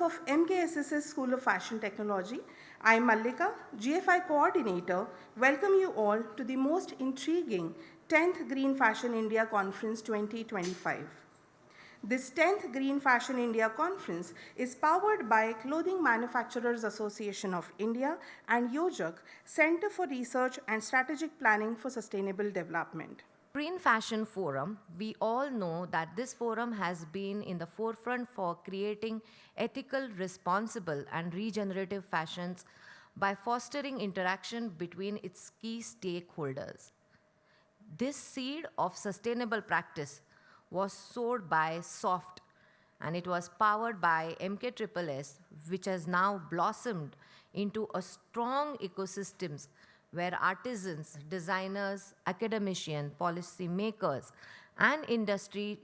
of MKSS's School of Fashion Technology, I am Mallika, GFI Coordinator, welcome you all to the most intriguing 10th Green Fashion India Conference 2025. This 10th Green Fashion India Conference is powered by Clothing Manufacturers Association of India and 𝗚𝗹𝗶𝗺𝗀, Center for Research and Strategic Planning for Sustainable Development. Green Fashion Forum, we all know that this forum has been in the forefront for creating ethical, responsible, and regenerative fashions by fostering interaction between its key stakeholders. This seed of sustainable practice was sowed by SOFT, and it was powered by 𝗬𝗏𝗏𝗏𝗏, which has now blossomed into a strong ecosystem where artisans, designers, academicians, policymakers, and industry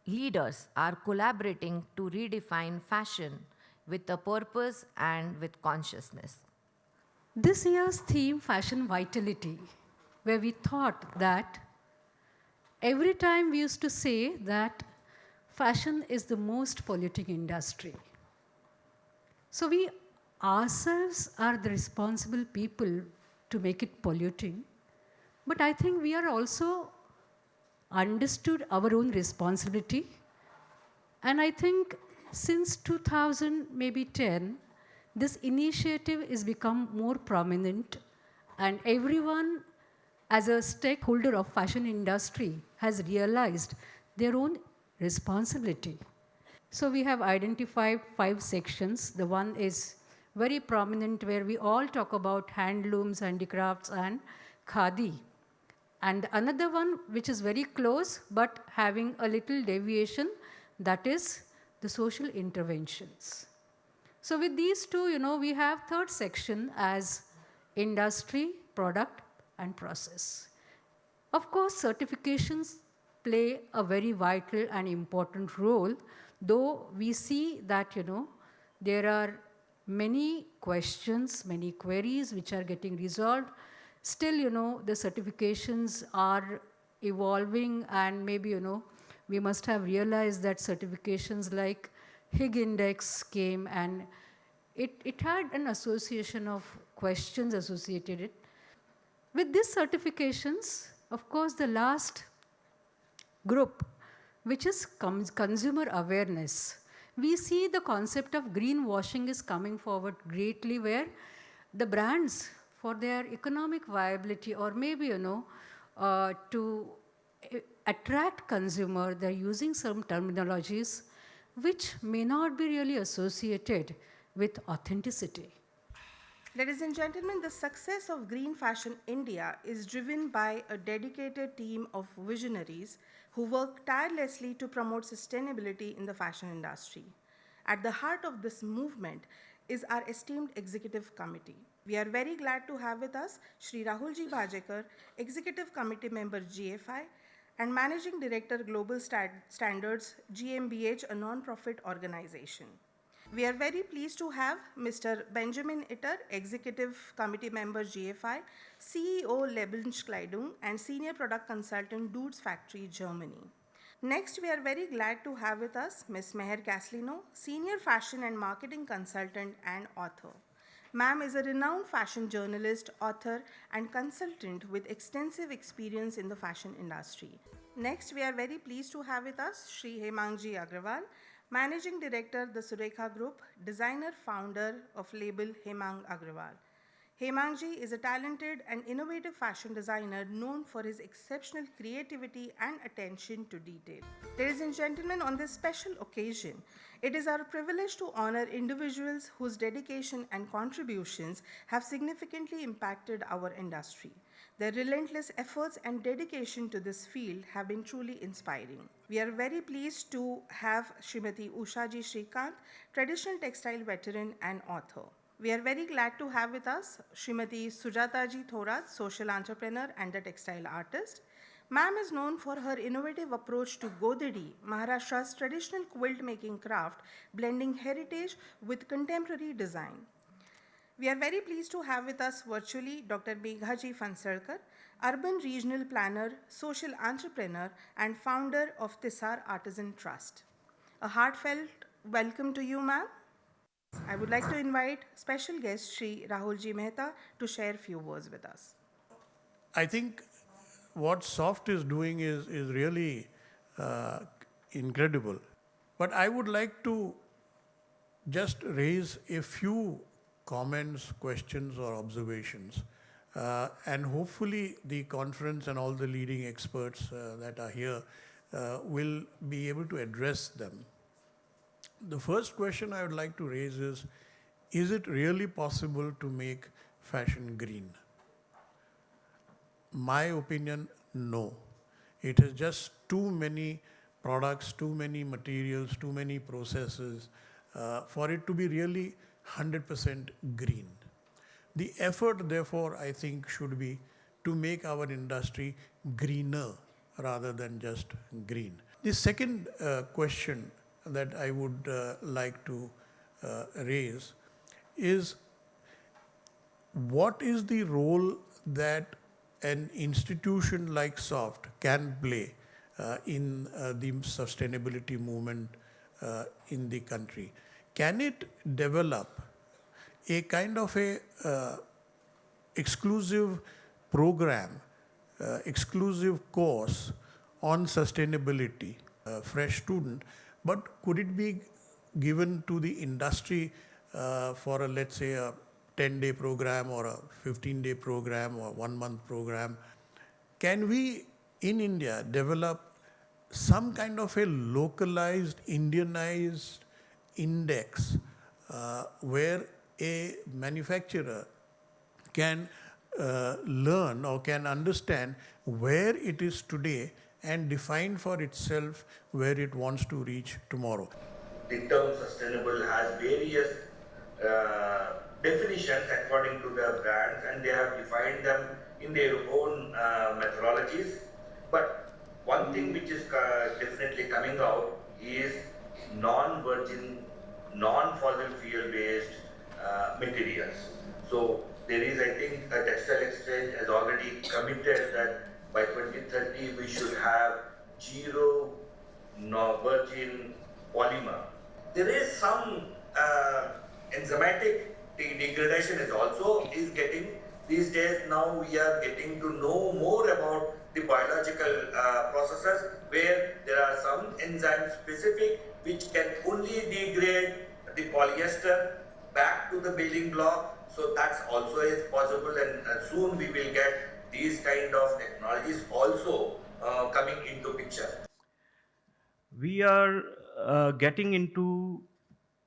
leaders are collaborating to redefine fashion with a purpose and with consciousness. This year's theme, Fashion Vitality, where we thought that every time we used to say that fashion is the most polluting industry. So we ourselves are the responsible people to make it polluting. But I think we are also understood our own responsibility. And I think since 2000, maybe 10, this initiative has become more prominent, and everyone as a stakeholder of fashion industry has realized their own responsibility. So we have identified 5 sections. The one is very prominent where we all talk about handlooms, handicrafts, and khadi. And another one which is very close but having a little deviation, that is the social interventions. So with these two, we have third section as industry, product, and process. Of course, certifications play a very vital and important role, though we see that, there are many questions, many queries which are getting resolved. Still, the certifications are evolving, and maybe, we must have realized that certifications like Higg Index came, and it had an association of questions associated it. With these certifications, of course, the last group, which is consumer awareness, we see the concept of greenwashing is coming forward greatly, where the brands, for their economic viability or maybe, to attract consumer, they're using some terminologies which may not be really associated with authenticity. Ladies and gentlemen, the success of Green Fashion India is driven by a dedicated team of visionaries who work tirelessly to promote sustainability in the fashion industry. At the heart of this movement is our esteemed executive committee. We are very glad to have with us Shri 𝗚𝗏𝗶𝗺𝗃𝗀, Executive Committee Member GFI, and Managing Director Global Standards GmbH, a non-profit organization. We are very pleased to have Mr. Benjamin Itter, Executive Committee Member GFI, CEO 𝗚𝗹𝗶𝗺𝗀𝗃𝗀, and Senior Product Consultant 𝗂𝗀𝗃 Factory, Germany. Next, we are very glad to have with us Ms. 𝗚𝗏𝗃𝗀𝗃𝗀, Senior Fashion and Marketing Consultant and author. Ma'am is a renowned fashion journalist, author, and consultant with extensive experience in the fashion industry. Next, we are very pleased to have with us Shri 𝗜𝗚𝗃𝗃𝗀𝗃, Managing Director, the Surekha Group, designer, founder of label 𝗜𝗚𝗃𝗃𝗀𝗃. 𝗜𝗚𝗃𝗃𝗀𝗃 is a talented and innovative fashion designer known for his exceptional creativity and attention to detail. Ladies and gentlemen, on this special occasion, it is our privilege to honor individuals whose dedication and contributions have significantly impacted our industry. Their relentless efforts and dedication to this field have been truly inspiring. We are very pleased to have Srimati 𝗚𝗍𝗍 Srikanth, traditional textile veteran and author. We are very glad to have with us Srimati Sujataji Thorat, social entrepreneur and a textile artist. Ma'am is known for her innovative approach to 𝗚𝗏𝗶𝗺𝗃𝗀𝗃, Maharashtra's traditional quilt making craft, blending heritage with contemporary design. We are very pleased to have with us virtually Dr. 𝗚𝗏𝗃𝗀𝗃𝗀𝗃 Phansarkar, urban regional planner, social entrepreneur, and founder of 𝗤𝗀𝗃𝗀𝗃 Artisan Trust. A heartfelt welcome to you, ma'am. I would like to invite special guest Shri Rahulji Mehta to share few words with us. I think what SOFT is doing is really uh, incredible. But I would like to just raise a few comments, questions, or observations. And hopefully, the conference and all the leading experts that are here will be able to address them. The first question I would like to raise is it really possible to make fashion green? My opinion, no. It is just too many products, too many materials, too many processes for it to be really 100% green. The effort, therefore, I think should be to make our industry greener rather than just green. The second question that I would like to raise is what is the role that an institution like SOFT can play in the sustainability movement in the country? Can it develop a kind of a exclusive program, exclusive course on sustainability, fresh student, but could it be given to the industry for a, let's say, a 10-day program or a 15-day program or 1-month program? Can we in India develop some kind of a localized, Indianized index where a manufacturer can learn or can understand where it is today and define for itself where it wants to reach tomorrow? The term sustainable has various definitions according to the brands, and they have defined them in their own methodologies. But one thing which is definitely coming out is non-virgin, non-fossil fuel based materials. So there is, I think, a textile exchange has already committed that by 2030 we should have zero virgin polymer. There is some enzymatic degradation is getting these days. Now we are getting to know more about the biological processes where there are some enzymes specific which can only degrade the polyester back to the building block. So that's also is possible, and soon we will get these kind of technologies also coming into picture. We are getting into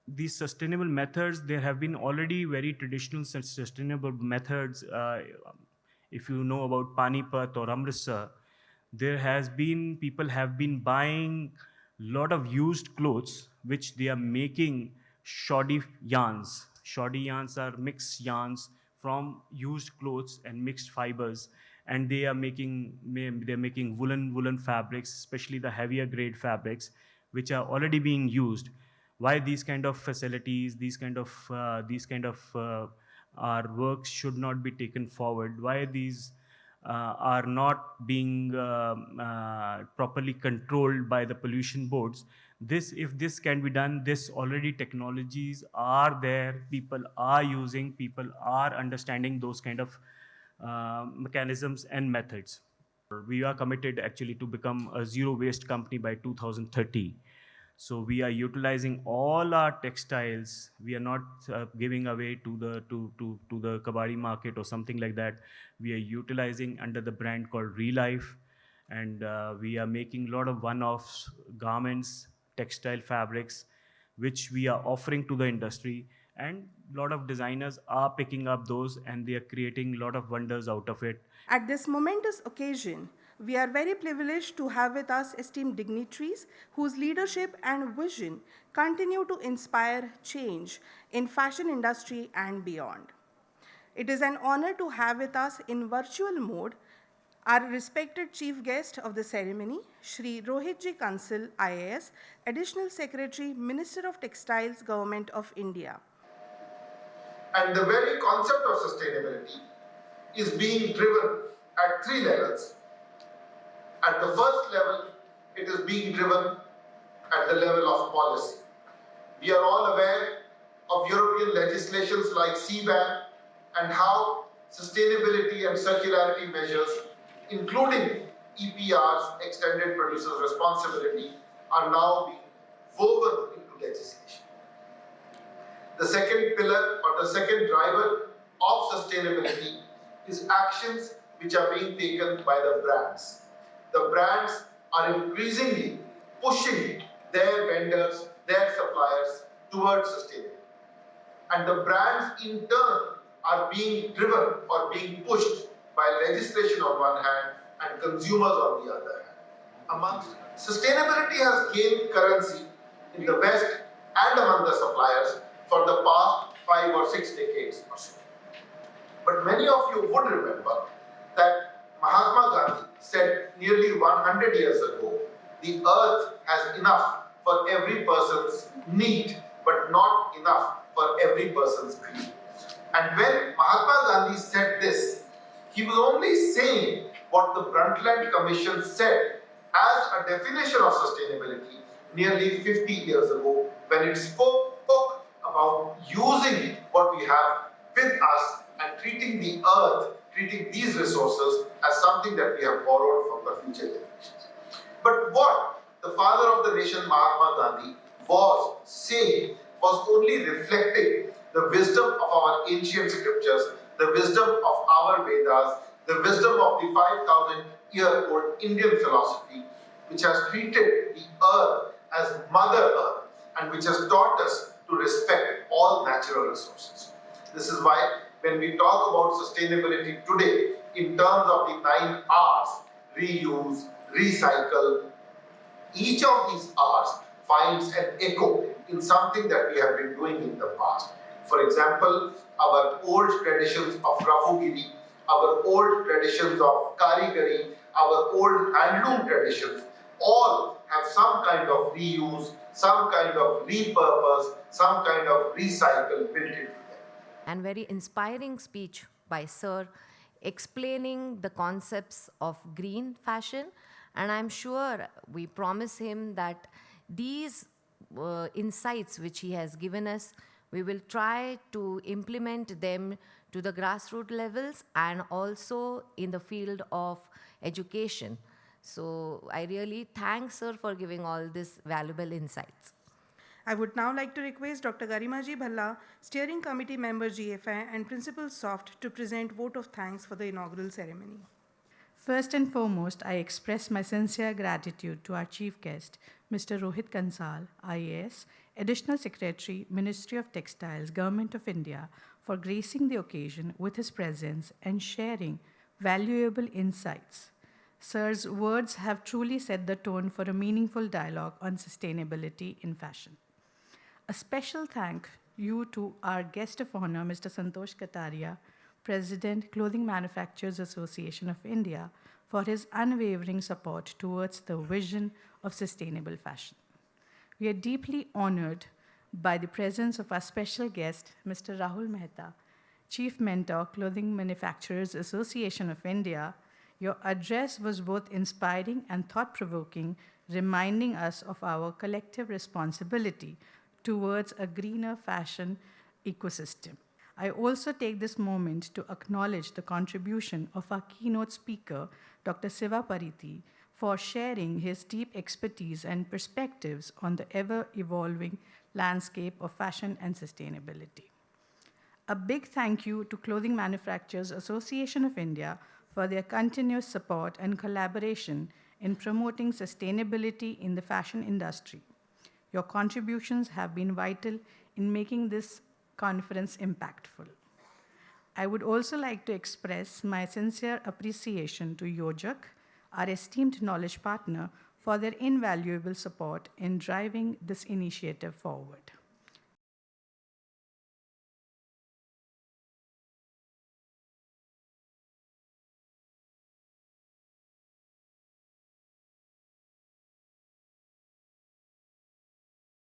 these sustainable methods. There have been already very traditional sustainable methods. If you know about Panipat or Amritsar, people have been buying a lot of used clothes, which they are making shoddy yarns. Shoddy yarns are mixed yarns from used clothes and mixed fibers, and they're making woolen fabrics, especially the heavier grade fabrics, which are already being used. Why these kind of facilities, these kind of our works should not be taken forward? Why these are not being properly controlled by the pollution boards? If this can be done, this already technologies are there, people are using, people are understanding those kind of mechanisms and methods. We are committed actually to become a zero waste company by 2030. So we are utilizing all our textiles. We are not giving away to the kabadi market or something like that. We are utilizing under the brand called 𝗓𝗏, and we are making a lot of one-offs, garments, textile fabrics, which we are offering to the industry. And a lot of designers are picking up those, and they are creating a lot of wonders out of it. At this momentous occasion, we are very privileged to have with us esteemed dignitaries whose leadership and vision continue to inspire change in fashion industry and beyond. It is an honor to have with us in virtual mode our respected chief guest of the ceremony, Shri 𝗚𝗏𝗃𝗀𝗀𝗃 IAS, Additional Secretary, Minister of Textiles, Government of India. And the very concept of sustainability is being driven at 3 levels. At the first level, it is being driven at the level of policy. We are all aware of European legislations like CBAM and how sustainability and circularity measures, including EPR's extended producer's responsibility, are now being woven into legislation. The second pillar or the second driver of sustainability is actions which are being taken by the brands. The brands are increasingly pushing their vendors, their suppliers towards sustainability. And the brands in turn are being driven or being pushed by legislation on one hand and consumers on the other hand. Sustainability has gained currency in the West and among the suppliers for the past 5 or 6 decades or so. But many of you would remember that Mahatma Gandhi said nearly 100 years ago, the earth has enough for every person's need, but not enough for every person's greed. And when Mahatma Gandhi said this, he was only saying what the Brundtland Commission said as a definition of sustainability nearly 50 years ago, when it spoke about using what we have with us and treating the earth, treating these resources as something that we have borrowed from the future generations. But what the father of the nation, Mahatma Gandhi, was saying was only reflecting the wisdom of our ancient scriptures, the wisdom of our Vedas, the wisdom of the 5,000-year-old Indian philosophy, which has treated the earth as Mother Earth and which has taught us to respect all natural resources. This is why when we talk about sustainability today in terms of the 9 R's, reuse, recycle, each of these R's finds an echo in something that we have been doing in the past. For example, our old traditions of Rafugiri, our old traditions of Karigari, our old handloom traditions, all have some kind of reuse, some kind of repurpose, some kind of recycle built into them. And very inspiring speech by Sir explaining the concepts of green fashion. And I'm sure we promise him that these insights which he has given us, we will try to implement them to the grassroots levels and also in the field of education. So I really thank Sir for giving all these valuable insights. I would now like to request Dr. 𝗬𝗂𝗶𝗺𝗃, Steering Committee Member GFI and Principal SOFT to present vote of thanks for the inaugural ceremony. First and foremost, I express my sincere gratitude to our Chief Guest, Mr. 𝗚𝗏𝗂𝗏𝗀𝗃, IAS, Additional Secretary, Ministry of Textiles, Government of India, for gracing the occasion with his presence and sharing valuable insights. Sir's words have truly set the tone for a meaningful dialogue on sustainability in fashion. A special thank you to our guest of honor, Mr. Santosh Kataria, President, Clothing Manufacturers Association of India, for his unwavering support towards the vision of sustainable fashion. We are deeply honored by the presence of our special guest, Mr. Rahul Mehta, Chief Mentor, Clothing Manufacturers Association of India. Your address was both inspiring and thought-provoking, reminding us of our collective responsibility towards a greener fashion ecosystem. I also take this moment to acknowledge the contribution of our keynote speaker, Dr. 𝗚𝗏𝗏𝗃𝗀, for sharing his deep expertise and perspectives on the ever-evolving landscape of fashion and sustainability. A big thank you to Clothing Manufacturers Association of India for their continuous support and collaboration in promoting sustainability in the fashion industry. Your contributions have been vital in making this conference impactful. I would also like to express my sincere appreciation to 𝗚𝗏𝗃𝗀𝗃, our esteemed knowledge partner, for their invaluable support in driving this initiative forward.